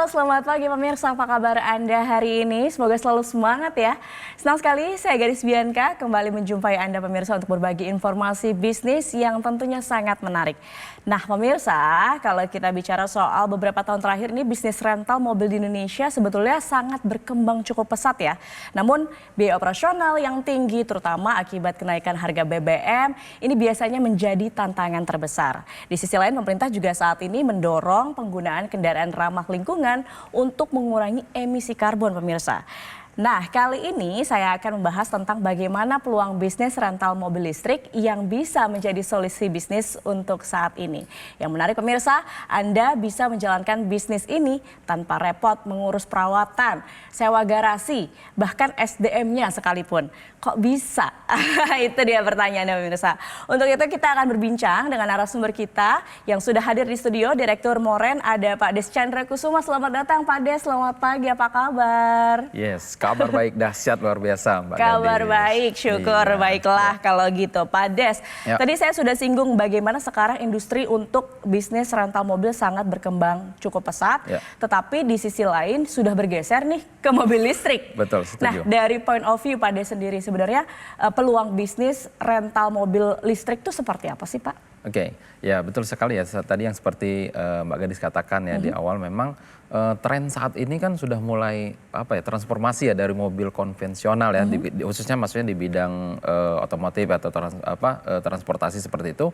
selamat pagi pemirsa, apa kabar Anda hari ini? Semoga selalu semangat ya. Senang sekali saya Gadis Bianca kembali menjumpai Anda pemirsa untuk berbagi informasi bisnis yang tentunya sangat menarik. Nah pemirsa, kalau kita bicara soal beberapa tahun terakhir ini bisnis rental mobil di Indonesia sebetulnya sangat berkembang cukup pesat ya. Namun biaya operasional yang tinggi terutama akibat kenaikan harga BBM ini biasanya menjadi tantangan terbesar. Di sisi lain pemerintah juga saat ini mendorong penggunaan kendaraan ramah lingkungan untuk mengurangi emisi karbon pemirsa. Nah, kali ini saya akan membahas tentang bagaimana peluang bisnis rental mobil listrik yang bisa menjadi solusi bisnis untuk saat ini. Yang menarik pemirsa, Anda bisa menjalankan bisnis ini tanpa repot mengurus perawatan, sewa garasi, bahkan SDM-nya sekalipun. Kok bisa? Itu dia pertanyaannya pemirsa. Untuk itu kita akan berbincang dengan narasumber kita yang sudah hadir di studio, Direktur Moren, ada Pak Des Chandra Kusuma. Selamat datang Pak Des, selamat pagi, apa kabar? Yes, kabar baik dahsyat luar biasa Mbak Kabar Gadis. baik, syukur baiklah kalau gitu. Pak Des, tadi saya sudah singgung bagaimana sekarang industri untuk bisnis rental mobil sangat berkembang cukup pesat. Tetapi di sisi lain sudah bergeser nih ke mobil listrik. Betul, setuju. Nah dari point of view Pak Des sendiri sebenarnya peluang bisnis rental mobil listrik itu seperti apa sih Pak? Oke, ya betul sekali ya. Tadi yang seperti Mbak Gadis katakan ya di awal memang tren saat ini kan sudah mulai transformasi ya dari mobil konvensional ya, khususnya maksudnya di bidang otomotif atau transportasi seperti itu.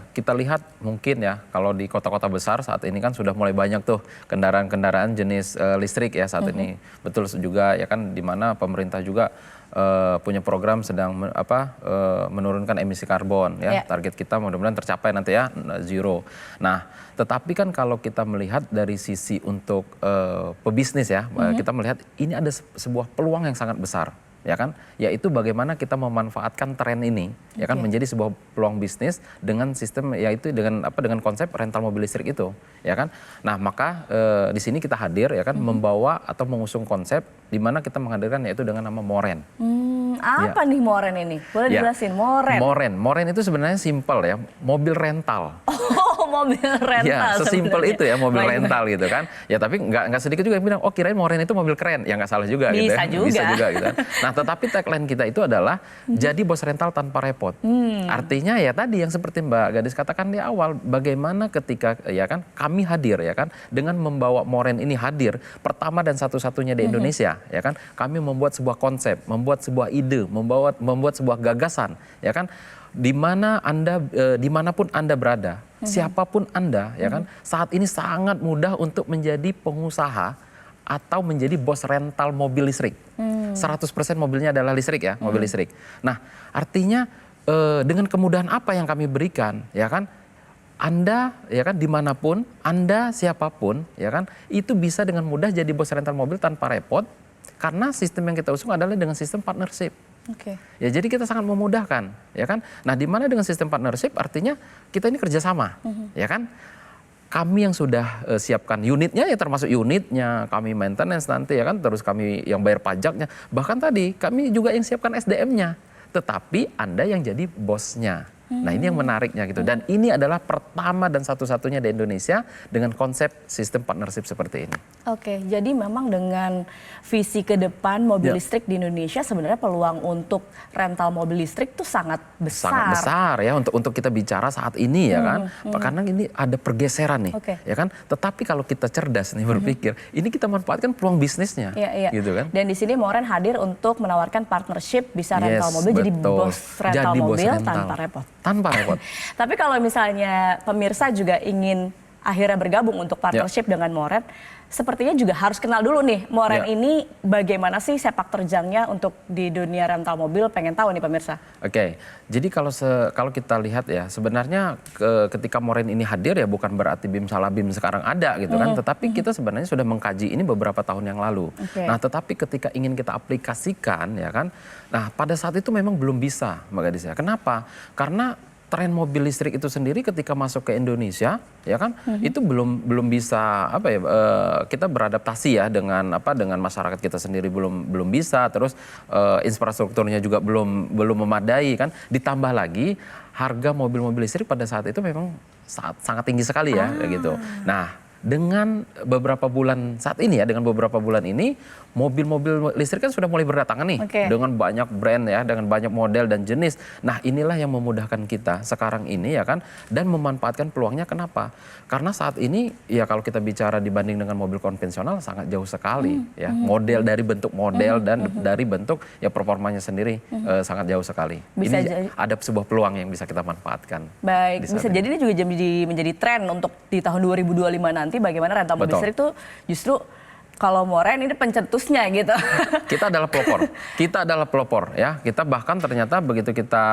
Kita lihat mungkin ya kalau di kota-kota besar saat ini kan sudah mulai banyak tuh kendaraan-kendaraan jenis listrik ya saat ini. Betul juga ya kan, di mana pemerintah juga punya program sedang menurunkan emisi karbon ya. Target kita mudah-mudahan tercapai nanti ya, zero. Nah, tetapi kan kalau kita melihat dari sisi untuk pebisnis ya, kita melihat ini ada sebuah peluang yang sangat besar ya kan, yaitu bagaimana kita memanfaatkan tren ini ya kan menjadi sebuah peluang bisnis dengan sistem, yaitu dengan konsep rental mobil listrik itu ya kan. Nah, maka di sini kita hadir ya kan, membawa atau mengusung konsep di mana kita menghadirkan yaitu dengan nama Moren. Apa nih Moren ini? Boleh dijelasin Moren? Moren itu sebenarnya simpel ya, mobil rental. Oh, mobil rental. Ya, sesimpel itu ya, mobil rental gitu kan. Ya, tapi nggak sedikit juga yang bilang, oh kirain Moren itu mobil keren. Ya nggak salah juga gitu ya. Bisa juga gitu kan. Nah, tetapi tagline kita itu adalah jadi bos rental tanpa repot. Artinya ya tadi yang seperti Mbak Gadis katakan di awal, bagaimana ketika ya kan kami hadir ya kan, dengan membawa Moren ini hadir pertama dan satu-satunya di Indonesia ya kan. Kami membuat sebuah konsep, membuat sebuah ide, membuat sebuah gagasan ya kan. Dimanapun Anda berada, siapapun Anda ya kan, saat ini sangat mudah untuk menjadi pengusaha atau menjadi bos rental mobil listrik. 100% mobilnya adalah listrik ya, mobil listrik. Nah, artinya dengan kemudahan apa yang kami berikan ya kan, Anda ya kan dimanapun, Anda siapapun ya kan, itu bisa dengan mudah jadi bos rental mobil tanpa repot, karena sistem yang kita usung adalah dengan sistem partnership. Ya, jadi kita sangat memudahkan ya kan. Nah, di mana dengan sistem partnership artinya kita ini kerjasama ya kan. Kami yang sudah siapkan unitnya ya, termasuk unitnya, kami maintenance nanti ya kan, terus kami yang bayar pajaknya, bahkan tadi kami juga yang siapkan SDM-nya, tetapi Anda yang jadi bosnya. Nah, ini yang menariknya gitu. Dan ini adalah pertama dan satu-satunya di Indonesia dengan konsep sistem partnership seperti ini. Oke, jadi memang dengan visi ke depan mobil listrik di Indonesia sebenarnya peluang untuk rental mobil listrik itu sangat besar. Sangat besar ya untuk kita bicara saat ini ya kan. Karena ini ada pergeseran nih ya kan. Tetapi kalau kita cerdas nih berpikir, ini kita manfaatkan peluang bisnisnya. Gitu kan. Dan di sini Moren hadir untuk menawarkan partnership, bisa rental mobil, jadi bos rental mobil tanpa repot. Tanpa repot. Tapi kalau misalnya pemirsa juga ingin akhirnya bergabung untuk partnership dengan Moren, sepertinya juga harus kenal dulu nih Moren ini bagaimana sih sepak terjangnya untuk di dunia rental mobil, pengen tahu nih pemirsa. Oke, jadi kalau kita lihat ya, sebenarnya ketika Moren ini hadir ya bukan berarti BIM Salabim sekarang ada gitu kan, tetapi kita sebenarnya sudah mengkaji ini beberapa tahun yang lalu. Nah, tetapi ketika ingin kita aplikasikan ya kan, nah pada saat itu memang belum bisa Mbak Gadis ya. Kenapa? Karena tren mobil listrik itu sendiri ketika masuk ke Indonesia ya kan, itu belum bisa kita beradaptasi ya dengan masyarakat kita sendiri, belum bisa, terus infrastrukturnya juga belum memadai kan, ditambah lagi harga mobil-mobil listrik pada saat itu memang sangat tinggi sekali ya gitu. Nah, dengan beberapa bulan saat ini ya, dengan beberapa bulan ini mobil-mobil listrik kan sudah mulai berdatangan nih dengan banyak brand ya, dengan banyak model dan jenis. Nah, inilah yang memudahkan kita sekarang ini ya kan, dan memanfaatkan peluangnya. Kenapa? Karena saat ini ya kalau kita bicara dibanding dengan mobil konvensional sangat jauh sekali ya. Model dari bentuk model dan dari bentuk ya performanya sendiri sangat jauh sekali. Ini ada sebuah peluang yang bisa kita manfaatkan. Baik, bisa jadi ini juga menjadi tren untuk di tahun 2025 nanti bagaimana rental mobil listrik itu justru kalau Moren ini pencetusnya gitu. Kita adalah pelopor. Kita adalah pelopor ya. Kita bahkan ternyata begitu kita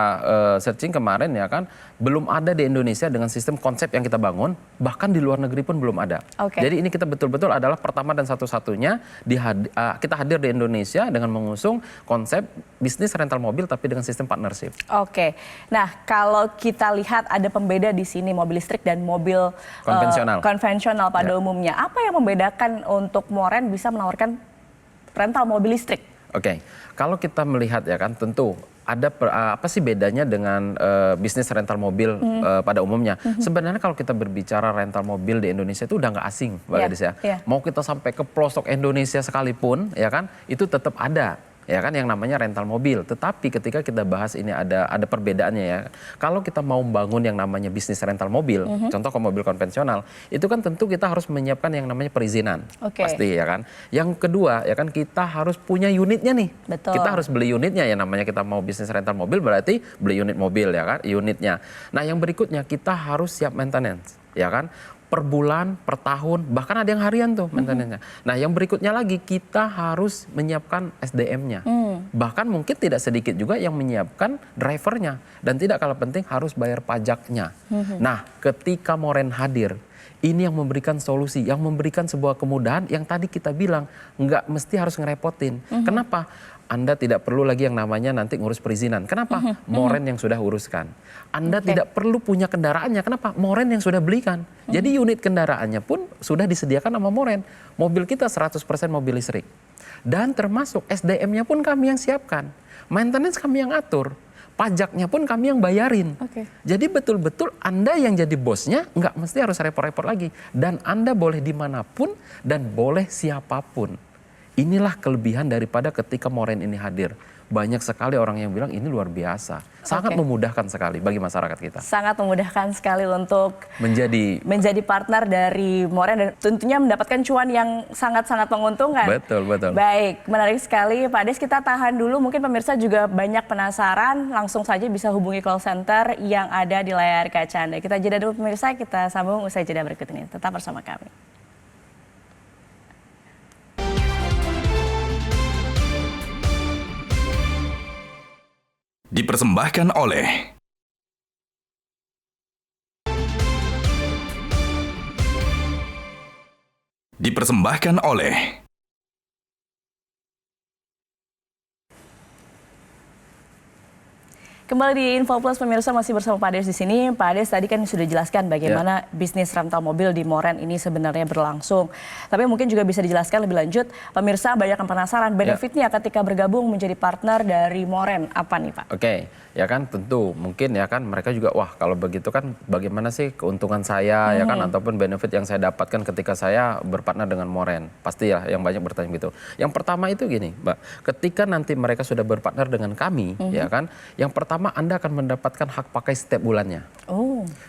searching kemarin ya kan, belum ada di Indonesia dengan sistem konsep yang kita bangun, bahkan di luar negeri pun belum ada. Jadi ini kita betul-betul adalah pertama dan satu-satunya kita hadir di Indonesia dengan mengusung konsep bisnis rental mobil tapi dengan sistem partnership. Nah, kalau kita lihat ada pembeda di sini mobil listrik dan mobil konvensional pada umumnya. Apa yang membedakan untuk Moren bisa menawarkan rental mobil listrik? Kalau kita melihat ya kan, tentu ada apa sih bedanya dengan bisnis rental mobil pada umumnya. Sebenarnya kalau kita berbicara rental mobil di Indonesia itu udah nggak asing, Mbak Gadis ya. Mau kita sampai ke pelosok Indonesia sekalipun ya kan, itu tetap ada ya kan yang namanya rental mobil. Tetapi ketika kita bahas ini ada perbedaannya ya. Kalau kita mau membangun yang namanya bisnis rental mobil, contoh ke mobil konvensional, itu kan tentu kita harus menyiapkan yang namanya perizinan. Pasti ya kan. Yang kedua ya kan, kita harus punya unitnya nih. Kita harus beli unitnya ya, namanya kita mau bisnis rental mobil berarti beli unit mobil ya kan, unitnya. Nah, yang berikutnya kita harus siap maintenance ya kan. Per bulan, per tahun, bahkan ada yang harian tuh maintenance-nya. Nah, yang berikutnya lagi kita harus menyiapkan SDM-nya. Bahkan mungkin tidak sedikit juga yang menyiapkan drivernya. Dan tidak kalah penting harus bayar pajaknya. Nah, ketika Moren hadir, ini yang memberikan solusi, yang memberikan sebuah kemudahan yang tadi kita bilang nggak mesti harus ngerepotin. Kenapa? Anda tidak perlu lagi yang namanya nanti ngurus perizinan. Kenapa? Moren yang sudah uruskan. Anda tidak perlu punya kendaraannya. Kenapa? Moren yang sudah belikan. Jadi unit kendaraannya pun sudah disediakan sama Moren. Mobil kita 100% mobil listrik. Dan termasuk SDM-nya pun kami yang siapkan. Maintenance kami yang atur. Pajaknya pun kami yang bayarin. Jadi betul-betul Anda yang jadi bosnya nggak mesti harus repot-repot lagi. Dan Anda boleh dimanapun dan boleh siapapun. Inilah kelebihan daripada ketika Moren ini hadir. Banyak sekali orang yang bilang ini luar biasa. Sangat memudahkan sekali bagi masyarakat kita. Sangat memudahkan sekali untuk menjadi partner dari Moren dan tentunya mendapatkan cuan yang sangat-sangat menguntungkan. Betul. Baik, menarik sekali Pak Des, kita tahan dulu. Mungkin pemirsa juga banyak penasaran, langsung saja bisa hubungi call center yang ada di layar kaca Anda. Kita jeda dulu pemirsa, kita sambung usai jeda berikut ini. Tetap bersama kami. Dipersembahkan oleh Kembali di Info Plus pemirsa, masih bersama Pak Des di sini. Pak Des tadi kan sudah jelaskan bagaimana bisnis rental mobil di Moren ini sebenarnya berlangsung. Tapi mungkin juga bisa dijelaskan lebih lanjut. Pemirsa banyak yang penasaran benefitnya ketika bergabung menjadi partner dari Moren. Apa nih Pak? Ya kan tentu mungkin ya kan mereka juga wah kalau begitu kan bagaimana sih keuntungan saya ya kan ataupun benefit yang saya dapatkan ketika saya berpartner dengan Moren. Pasti ya yang banyak bertanya gitu. Yang pertama itu gini Mbak, ketika nanti mereka sudah berpartner dengan kami ya kan, yang pertama Anda akan mendapatkan hak pakai setiap bulannya.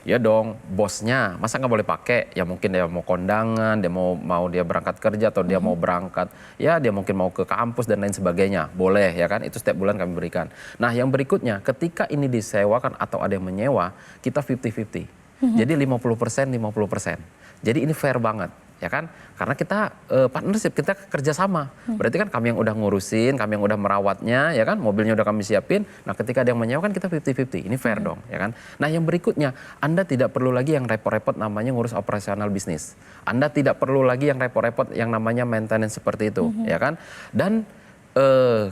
Ya dong, bosnya masa nggak boleh pakai? Ya mungkin dia mau kondangan, dia mau dia berangkat kerja atau dia mau berangkat, ya dia mungkin mau ke kampus dan lain sebagainya. Boleh ya kan, itu setiap bulan kami berikan. Nah yang berikutnya, ketika ini disewakan atau ada yang menyewa, kita 50-50. Jadi 50%, 50%. Jadi ini fair banget. Ya kan, karena kita partnership, kita kerjasama. Berarti kan kami yang udah ngurusin, kami yang udah merawatnya, ya kan, mobilnya udah kami siapin. Nah, ketika ada yang menyewa kan kita 50-50, ini fair dong, ya kan. Nah, yang berikutnya, Anda tidak perlu lagi yang repot-repot namanya ngurus operasional bisnis. Anda tidak perlu lagi yang repot-repot yang namanya maintenance seperti itu, ya kan. Dan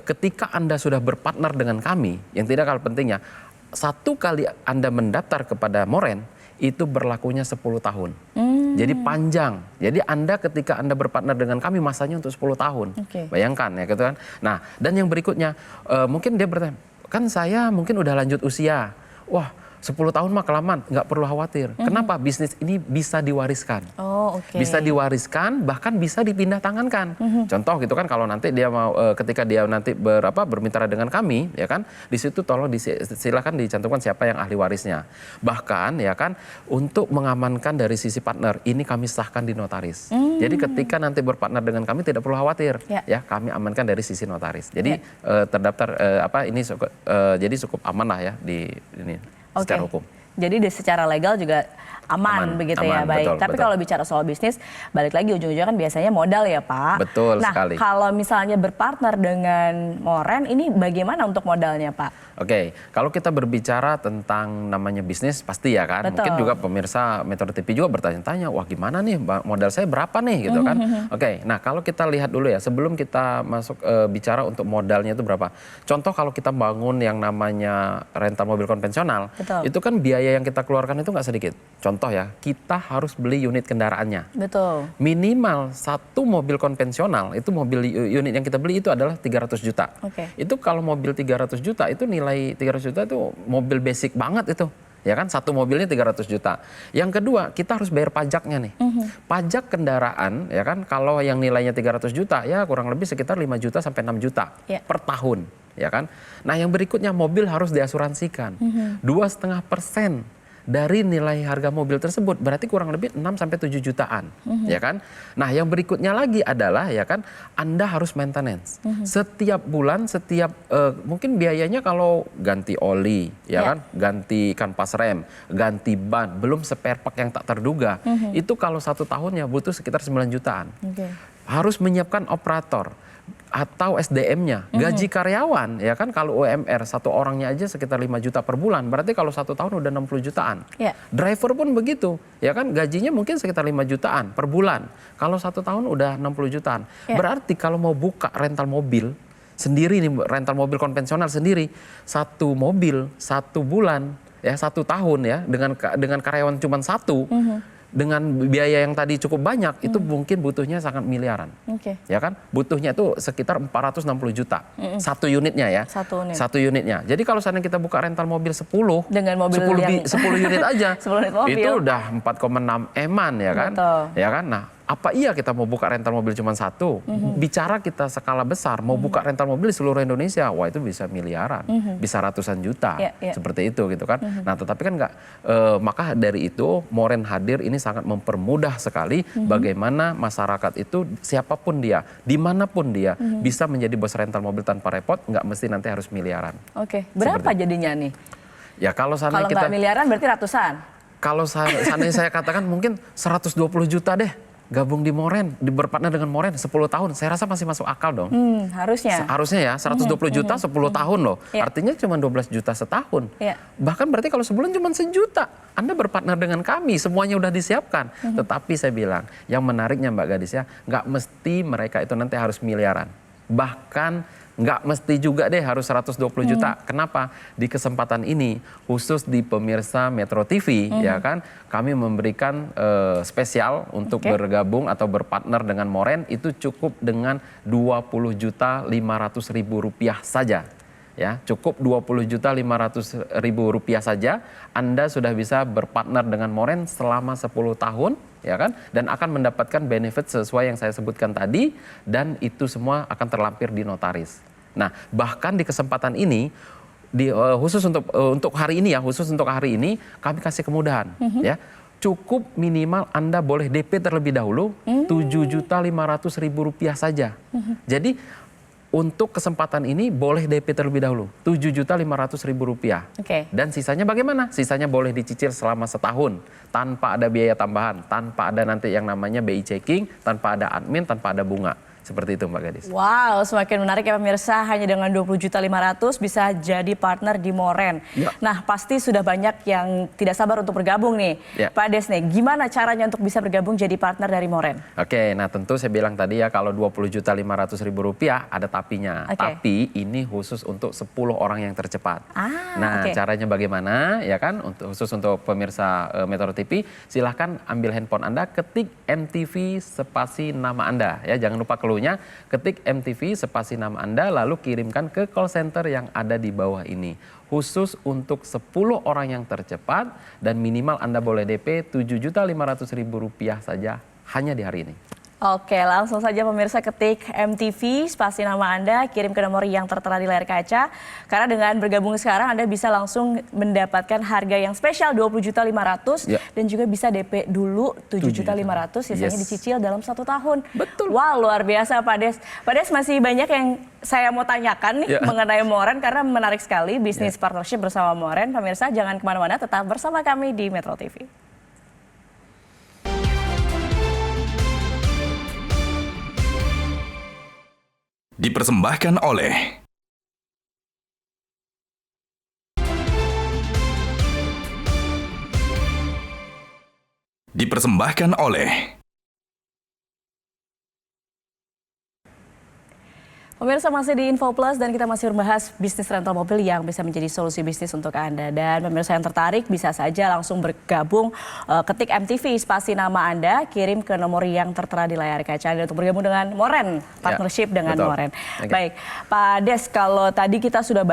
ketika Anda sudah berpartner dengan kami, yang tidak kalah pentingnya, satu kali Anda mendaftar kepada Moren, itu berlakunya 10 tahun. Jadi panjang. Jadi Anda ketika Anda berpartner dengan kami masanya untuk 10 tahun. Bayangkan ya gitu kan. Nah, dan yang berikutnya mungkin dia bertanya, kan saya mungkin udah lanjut usia. Wah, 10 tahun mah kelamaan, nggak perlu khawatir. Kenapa? Bisnis ini bisa diwariskan. Oh, oke. Bisa diwariskan, bahkan bisa dipindah tangankan. Contoh gitu kan, kalau nanti dia mau ketika dia nanti bermitra dengan kami, ya kan, di situ tolong silakan dicantumkan siapa yang ahli warisnya. Bahkan ya kan, untuk mengamankan dari sisi partner, ini kami sahkan di notaris. Jadi ketika nanti berpartner dengan kami tidak perlu khawatir, ya kami amankan dari sisi notaris. Jadi terdaftar jadi cukup aman lah ya di ini. Secara hukum. Jadi secara legal juga aman begitu ya, baik. Betul, tapi kalau bicara soal bisnis, balik lagi ujung-ujungnya kan biasanya modal ya Pak. Betul nah, sekali. Kalau misalnya berpartner dengan Moren, ini bagaimana untuk modalnya Pak? Oke, kalau kita berbicara tentang namanya bisnis pasti ya kan. Betul. Mungkin juga pemirsa Metro TV juga bertanya-tanya, wah gimana nih modal saya berapa nih gitu kan. Oke, nah kalau kita lihat dulu ya, sebelum kita masuk bicara untuk modalnya itu berapa. Contoh kalau kita bangun yang namanya rental mobil konvensional, Betul. itu kan biaya yang kita keluarkan itu nggak sedikit. Contoh ya, kita harus beli unit kendaraannya. Betul. Minimal satu mobil konvensional, itu mobil unit yang kita beli itu adalah 300 juta. Oke. Itu kalau mobil 300 juta itu nilai 300 juta itu mobil basic banget itu. Ya kan, satu mobilnya 300 juta. Yang kedua, kita harus bayar pajaknya nih. Pajak kendaraan, ya kan, kalau yang nilainya 300 juta, ya kurang lebih sekitar 5 juta sampai 6 juta per tahun. Ya kan. Nah yang berikutnya, mobil harus diasuransikan. 2,5% dari nilai harga mobil tersebut, berarti kurang lebih 6 sampai 7 jutaan, ya kan? Nah, yang berikutnya lagi adalah ya kan, Anda harus maintenance. Setiap bulan, mungkin biayanya kalau ganti oli, ya kan, ganti kanvas rem, ganti ban, belum spare part yang tak terduga. Itu kalau 1 tahunnya butuh sekitar 9 jutaan. Harus menyiapkan operator atau SDM-nya, gaji karyawan, ya kan, kalau UMR satu orangnya aja sekitar 5 juta per bulan, berarti kalau 1 tahun udah 60 jutaan. Driver pun begitu, ya kan, gajinya mungkin sekitar 5 jutaan per bulan, kalau 1 tahun udah 60 jutaan. Berarti kalau mau buka rental mobil sendiri nih, rental mobil konvensional sendiri, 1 mobil 1 bulan, ya 1 tahun ya, dengan karyawan cuma 1, dengan biaya yang tadi cukup banyak, itu mungkin butuhnya sangat miliaran. Ya kan? Butuhnya itu sekitar 460 juta. Satu unitnya ya. Satu unitnya. Jadi kalau seandainya kita buka rental mobil 10, dengan mobil 10 unit aja, 10 unit mobil. itu udah 4,6 eman ya kan? Betul. Ya kan? Nah, apa iya kita mau buka rental mobil cuma 1? Bicara kita skala besar, mau buka rental mobil di seluruh Indonesia, wah itu bisa miliaran, bisa ratusan juta, seperti itu gitu kan. Nah tetapi kan nggak, maka dari itu Moren hadir ini sangat mempermudah sekali bagaimana masyarakat itu siapapun dia, dimanapun dia, bisa menjadi bos rental mobil tanpa repot, nggak mesti nanti harus miliaran. Berapa jadinya nih? Ya kalau nggak miliaran berarti ratusan? Kalau seandainya saya katakan mungkin 120 juta deh. Gabung di Moren, berpartner dengan Moren 10 tahun, saya rasa masih masuk akal dong. Harusnya. Harusnya ya, 120 juta 10 tahun loh. Artinya cuma 12 juta setahun. Bahkan berarti kalau sebulan cuma 1 juta. Anda berpartner dengan kami, semuanya udah disiapkan. Tetapi saya bilang, yang menariknya Mbak Gadis ya, nggak mesti mereka itu nanti harus miliaran. Bahkan nggak mesti juga deh harus 120 juta. Kenapa? Di kesempatan ini, khusus di pemirsa Metro TV, ya kan, kami memberikan spesial untuk bergabung atau berpartner dengan Moren, itu cukup dengan 20.500.000 rupiah saja. Ya, cukup 20.500.000 rupiah saja, Anda sudah bisa berpartner dengan Moren selama 10 tahun, ya kan, dan akan mendapatkan benefit sesuai yang saya sebutkan tadi, dan itu semua akan terlampir di notaris. Nah, bahkan di kesempatan ini, khusus untuk hari ini ya, kami kasih kemudahan, ya. Cukup minimal Anda boleh DP terlebih dahulu 7.500.000 rupiah saja. Jadi untuk kesempatan ini boleh DP terlebih dahulu 7.500.000 rupiah. Dan sisanya bagaimana? Sisanya boleh dicicil selama setahun tanpa ada biaya tambahan, tanpa ada nanti yang namanya BI checking, tanpa ada admin, tanpa ada bunga. Seperti itu Mbak Gadis. Wow, semakin menarik ya pemirsa, hanya dengan 20.500.000 bisa jadi partner di Moren. Nah, pasti sudah banyak yang tidak sabar untuk bergabung nih. Pak Des nih, gimana caranya untuk bisa bergabung jadi partner dari Moren? Oke, nah tentu saya bilang tadi ya, kalau 20.500.000 rupiah ada tapinya. Tapi ini khusus untuk 10 orang yang tercepat. Caranya bagaimana? Ya kan, khusus untuk pemirsa Metro TV, silahkan ambil handphone Anda, ketik MTV spasi nama Anda. Ya, jangan lupa keluar caranya ketik MTV spasi nama Anda lalu kirimkan ke call center yang ada di bawah ini. Khusus untuk 10 orang yang tercepat dan minimal Anda boleh DP Rp7.500.000 saja hanya di hari ini. Oke, langsung saja pemirsa ketik MTV, spasi nama Anda, kirim ke nomor yang tertera di layar kaca. Karena dengan bergabung sekarang Anda bisa langsung mendapatkan harga yang spesial Rp20.500.000 dan juga bisa DP dulu Rp7.500.000, sisanya dicicil dalam 1 tahun. Betul. Wah, luar biasa Pak Des. Pak Des, masih banyak yang saya mau tanyakan nih mengenai Moren karena menarik sekali bisnis partnership bersama Moren. Pemirsa jangan kemana-mana, tetap bersama kami di Metro TV. Dipersembahkan oleh Pemirsa masih di Info Plus dan kita masih membahas bisnis rental mobil yang bisa menjadi solusi bisnis untuk Anda. Dan pemirsa yang tertarik bisa saja langsung bergabung, ketik MTV spasi nama Anda, kirim ke nomor yang tertera di layar kaca Anda untuk bergabung dengan Moren, partnership dengan Moren. Baik, Pak Des, kalau tadi kita sudah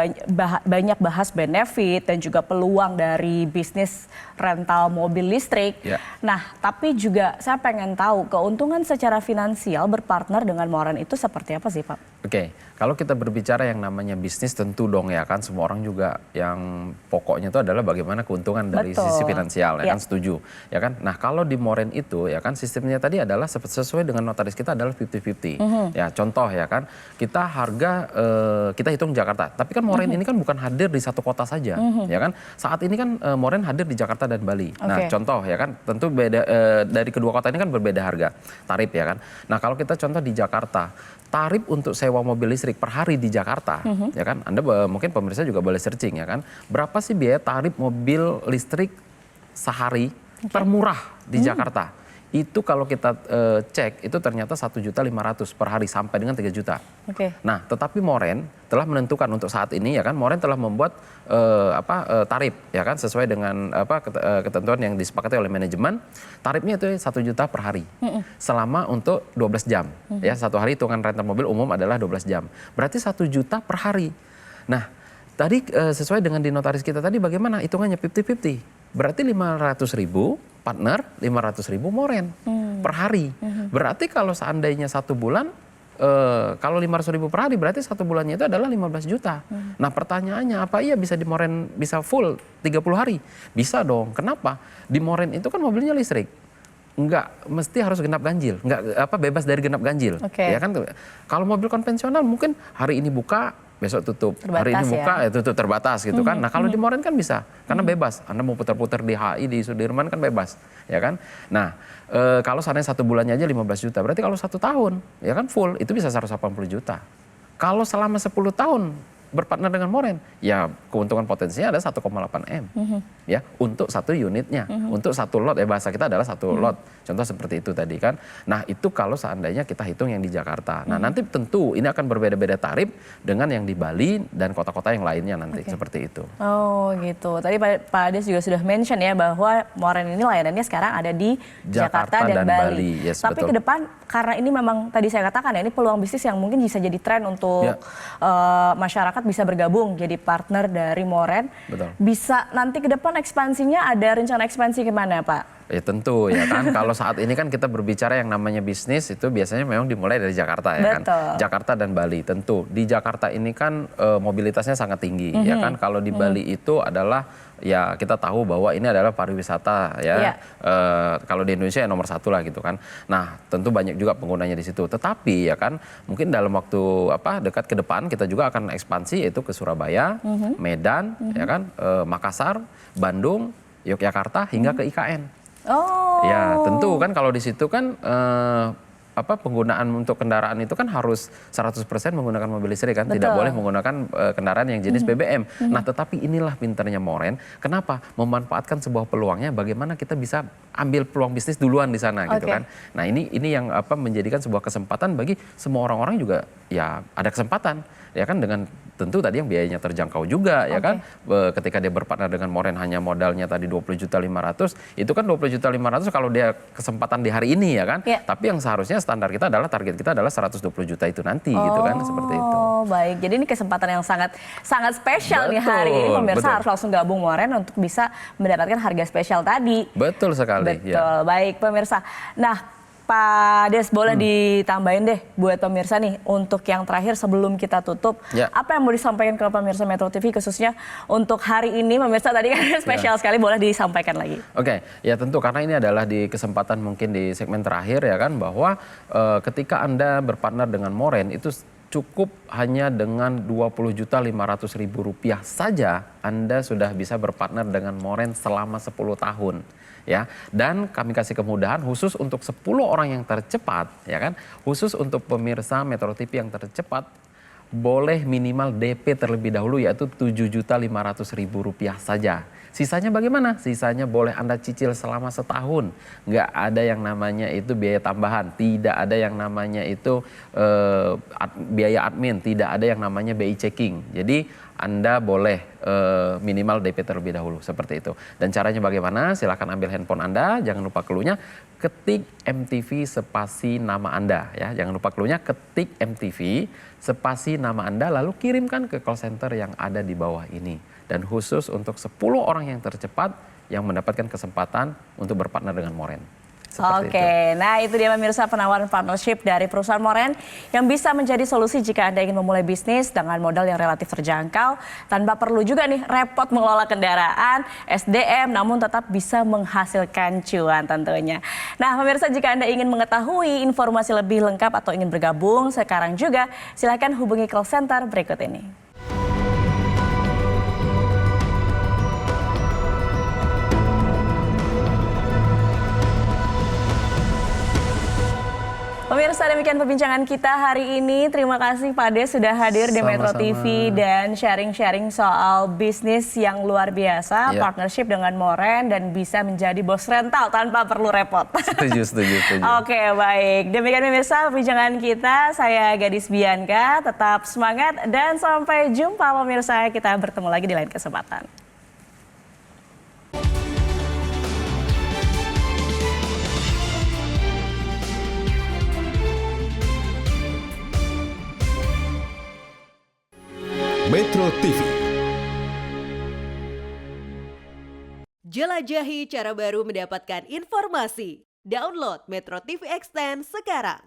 banyak bahas benefit dan juga peluang dari bisnis rental mobil listrik. Nah, tapi juga saya pengen tahu keuntungan secara finansial berpartner dengan Moren itu seperti apa sih, Pak? Oke, kalau kita berbicara yang namanya bisnis tentu dong ya kan semua orang juga yang pokoknya itu adalah bagaimana keuntungan dari sisi finansial ya kan, setuju ya kan. Nah kalau di Moren itu ya kan sistemnya tadi adalah sesuai dengan notaris kita adalah 50-50. Ya contoh ya kan kita harga kita hitung Jakarta, tapi kan Moren ini kan bukan hadir di satu kota saja ya kan. Saat ini kan Moren hadir di Jakarta dan Bali. Nah contoh ya kan tentu beda dari kedua kota ini kan berbeda harga tarif ya kan. Nah kalau kita contoh di Jakarta, tarif untuk sewa mobil listrik per hari di Jakarta, ya kan? Anda mungkin pemirsa juga boleh searching ya kan. Berapa sih biaya tarif mobil listrik sehari termurah di Jakarta? Itu kalau kita cek itu ternyata 1.500.000 per hari sampai dengan 3 juta. Nah, tetapi Moren telah menentukan untuk saat ini ya kan Moren telah membuat tarif ya kan sesuai dengan ketentuan yang disepakati oleh manajemen. Tarifnya itu 1 juta per hari. Selama untuk 12 jam. Ya, satu hari hitungan rental mobil umum adalah 12 jam. Berarti 1 juta per hari. Nah, tadi sesuai dengan di notaris kita tadi bagaimana hitungannya 50-50. Berarti 500.000 partner, 500.000 Moren per hari. Berarti kalau seandainya 1 bulan, kalau 500.000 per hari berarti 1 bulannya itu adalah 15 juta. Nah pertanyaannya apa iya bisa di Moren bisa full 30 hari? Bisa dong. Kenapa? Di Moren itu kan mobilnya listrik. Enggak mesti harus genap ganjil, enggak bebas dari genap ganjil. Ya kan kalau mobil konvensional mungkin hari ini buka besok tutup, hari ini buka ya tutup terbatas gitu kan. Nah kalau di Moren kan bisa karena bebas. Anda mau putar-putar di HI di Sudirman kan bebas, ya kan. Nah kalau seandainya 1 bulannya aja 15 juta, berarti kalau 1 tahun ya kan full itu bisa 180 juta. Kalau selama 10 tahun berpartner dengan Moren, ya keuntungan potensinya ada 1,8 M, ya untuk 1 unitnya, untuk 1 lot ya bahasa kita adalah 1 lot, contoh seperti itu tadi kan. Nah itu kalau seandainya kita hitung yang di Jakarta. Nah nanti tentu ini akan berbeda-beda tarif dengan yang di Bali dan kota-kota yang lainnya nanti seperti itu. Oh gitu. Tadi Pak Ades juga sudah mention ya bahwa Moren ini layanannya sekarang ada di Jakarta dan Bali. Yes, tapi betul. ke depan karena ini memang tadi saya katakan ya ini peluang bisnis yang mungkin bisa jadi tren untuk masyarakat bisa bergabung jadi partner dari Moren. Betul. Bisa nanti ke depan ekspansinya ada rencana ekspansi kemana Pak? Ya tentu ya kan kalau saat ini kan kita berbicara yang namanya bisnis itu biasanya memang dimulai dari Jakarta ya kan. Jakarta dan Bali tentu. Di Jakarta ini kan mobilitasnya sangat tinggi ya kan. Kalau di Bali itu adalah ya kita tahu bahwa ini adalah pariwisata ya. Kalau di Indonesia ya nomor 1 lah gitu kan. Nah tentu banyak juga penggunanya di situ. Tetapi ya kan mungkin dalam waktu dekat ke depan kita juga akan ekspansi yaitu ke Surabaya, Medan ya kan, Makassar, Bandung, Yogyakarta hingga ke IKN. Ya tentu kan kalau di situ kan penggunaan untuk kendaraan itu kan harus 100% menggunakan mobil listrik kan. Tidak boleh menggunakan kendaraan yang jenis BBM. Nah tetapi inilah pinternya Moren. Kenapa? Memanfaatkan sebuah peluangnya bagaimana kita bisa ambil peluang bisnis duluan di sana gitu kan. Nah ini yang menjadikan sebuah kesempatan bagi semua orang-orang juga ya ada kesempatan. ya kan dengan tentu tadi yang biayanya terjangkau juga ya kan. Ketika dia berpartner dengan Moren hanya modalnya tadi 20.500.000, itu kan 20.500.000 kalau dia kesempatan di hari ini ya kan. Tapi yang seharusnya standar kita adalah target kita adalah 120 juta itu nanti gitu kan, seperti itu. Oh baik, jadi ini kesempatan yang sangat spesial nih hari ini, pemirsa harus langsung gabung Moren untuk bisa mendapatkan harga spesial tadi. Betul sekali. Betul, baik pemirsa. Nah Pak Des, boleh ditambahin deh buat pemirsa nih untuk yang terakhir sebelum kita tutup. Apa yang mau disampaikan ke pemirsa Metro TV khususnya untuk hari ini, pemirsa tadi kan spesial sekali, boleh disampaikan lagi. Oke, ya tentu karena ini adalah di kesempatan mungkin di segmen terakhir ya kan, bahwa ketika Anda berpartner dengan Moren itu cukup hanya dengan Rp20.500.000 saja Anda sudah bisa berpartner dengan Moren selama 10 tahun. Ya, dan kami kasih kemudahan khusus untuk 10 orang yang tercepat, ya kan, khusus untuk pemirsa Metro TV yang tercepat, boleh minimal DP terlebih dahulu yaitu Rp7.500.000 saja. Sisanya bagaimana? Sisanya boleh Anda cicil selama setahun. Nggak ada yang namanya itu biaya tambahan, tidak ada yang namanya itu biaya admin, tidak ada yang namanya BI checking. Jadi Anda boleh minimal DP terlebih dahulu seperti itu. Dan caranya bagaimana? Silakan ambil handphone Anda, jangan lupa clue-nya, ketik MTV spasi nama Anda ya. Jangan lupa clue-nya, ketik MTV spasi nama Anda lalu kirimkan ke call center yang ada di bawah ini. Dan khusus untuk 10 orang yang tercepat yang mendapatkan kesempatan untuk berpartner dengan Moren. Oke, nah itu dia pemirsa penawaran partnership dari perusahaan Moren yang bisa menjadi solusi jika Anda ingin memulai bisnis dengan modal yang relatif terjangkau tanpa perlu juga nih repot mengelola kendaraan, SDM, namun tetap bisa menghasilkan cuan tentunya. Nah pemirsa, jika Anda ingin mengetahui informasi lebih lengkap atau ingin bergabung sekarang juga, silakan hubungi call center berikut ini. Pemirsa, demikian perbincangan kita hari ini. Terima kasih Pak Des sudah hadir di Metro TV dan sharing-sharing soal bisnis yang luar biasa, partnership dengan Moren dan bisa menjadi bos rental tanpa perlu repot. Setuju. Oke, baik. Demikian pemirsa perbincangan kita. Saya Gadis Bianca, tetap semangat dan sampai jumpa pemirsa. Kita bertemu lagi di lain kesempatan. Metro TV. Jelajahi cara baru mendapatkan informasi. Download Metro TV Extend sekarang.